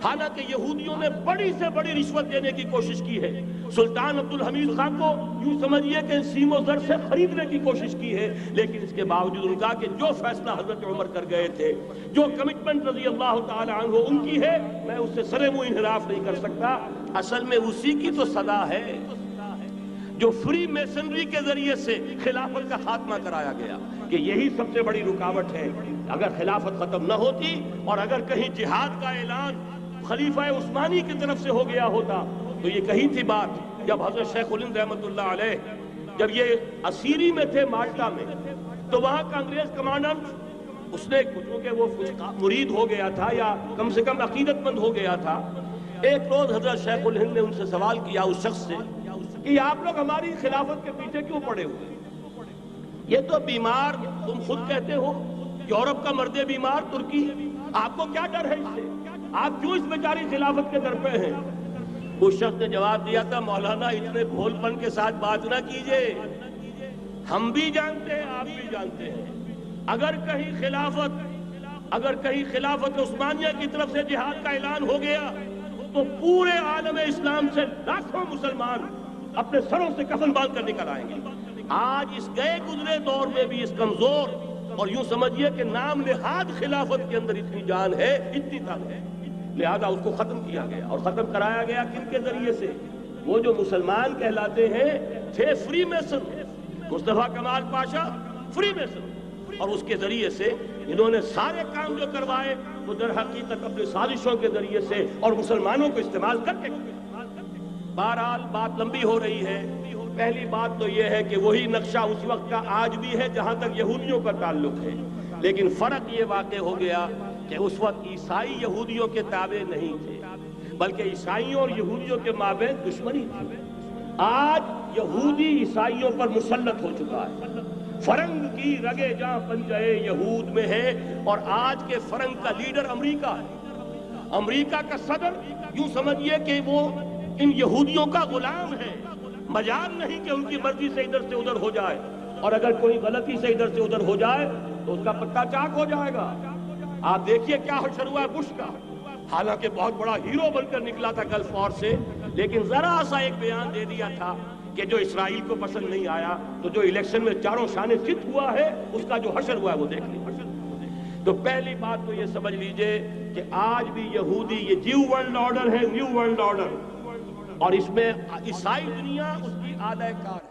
حالانکہ یہودیوں نے بڑی سے بڑی رشوت دینے کی کوشش کی ہے. سلطان عبدالحمید خان کو یوں سمجھیے کہ سیم و زر سے خریدنے کی کوشش کی ہے، لیکن اس کے باوجود ان کا کہ جو فیصلہ حضرت عمر کر گئے تھے، جو کمٹمنٹ رضی اللہ تعالی عنہ ان کی ہے، میں اس سے سرے منہ انحراف نہیں کر سکتا. اصل میں اسی کی تو صدا ہے جو فری میسنری کے ذریعے سے خلافت کا خاتمہ کرایا گیا، کہ یہی سب سے بڑی رکاوٹ ہے. اگر خلافت ختم نہ ہوتی اور اگر کہیں جہاد کا اعلان خلیفہ عثمانی کی طرف سے ہو گیا ہوتا تو یہ کہی تھی بات. جب حضرت شیخ الہند رحمۃ اللہ علیہ جب یہ اسیری میں تھے مالٹا میں، تو وہاں کا انگریز کمانڈنٹ اس نے کیونکہ وہ کچھ مرید ہو گیا تھا یا کم سے کم عقیدت مند ہو گیا تھا، ایک روز حضرت شیخ الہند نے ان سے سوال کیا اس شخص سے کہ آپ لوگ ہماری خلافت کے پیچھے کیوں پڑے ہوئے؟ یہ تو بیمار تم خود کہتے ہو، یورپ کا مرد بیمار ترکی، آپ کو کیا ڈر ہے اس سے؟ آپ کیوں اس بیچاری خلافت کے در پہ ہیں؟ اس شخص نے جواب دیا تھا، مولانا اتنے بھول پن کے ساتھ بات نہ کیجئے، ہم بھی جانتے ہیں آپ بھی جانتے ہیں، اگر کہیں خلافت عثمانیہ کی طرف سے جہاد کا اعلان ہو گیا تو پورے عالم اسلام سے لاکھوں مسلمان اپنے سروں سے کفن باندھ کر نکل آئیں گے. آج اس گئے گزرے دور میں بھی اس کمزور اور یوں سمجھیے کہ نام نہاد خلافت کے اندر اتنی جان ہے، اتنی طاقت ہے، لہذا اس کو ختم کیا گیا. اور ختم کرایا گیا کن کے ذریعے سے؟ وہ جو مسلمان کہلاتے ہیں تھے فری میسن، مصطفیٰ کمال پاشا فری میسن، اور اس کے ذریعے سے انہوں نے سارے کام جو کروائے وہ در حقیقت اپنی سازشوں کے ذریعے سے اور مسلمانوں کو استعمال کر کے. بہرحال بات لمبی ہو رہی ہے. پہلی بات تو یہ ہے کہ وہی نقشہ اس وقت کا آج بھی ہے جہاں تک یہودیوں کا تعلق ہے، لیکن فرق یہ واقع ہو گیا کہ اس وقت عیسائی یہودیوں کے تابع نہیں تھے، بلکہ عیسائیوں اور یہودیوں کے مابین دشمنی تھی. آج یہودی عیسائیوں پر مسلط ہو چکا ہے. فرنگ کی رگے جہاں پنجے یہود میں ہے، اور آج کے فرنگ کا لیڈر امریکہ ہے. امریکہ کا صدر یوں سمجھیے کہ وہ ان یہودیوں کا غلام ہے. مجال نہیں کہ ان کی مرضی سے ادھر سے ادھر ہو جائے، اور اگر کوئی غلطی سے ادھر سے ادھر ہو جائے تو اس کا پتہ چاک ہو جائے گا. آپ دیکھیے کیا حشر ہوا ہے بش کا، حالانکہ بہت بڑا ہیرو بن کر نکلا تھا گلف وار سے، لیکن ذرا سا ایک بیان دے دیا تھا کہ جو اسرائیل کو پسند نہیں آیا تو جو الیکشن میں چاروں شانے چت ہوا ہے اس کا جو حشر ہوا ہے وہ دیکھ لیجیے. تو پہلی بات تو یہ سمجھ لیجئے کہ آج بھی یہودی یہ نیو ورلڈ آرڈر ہے، نیو ورلڈ آرڈر، اور اس میں عیسائی دنیا اس کی اعلی کار ہے.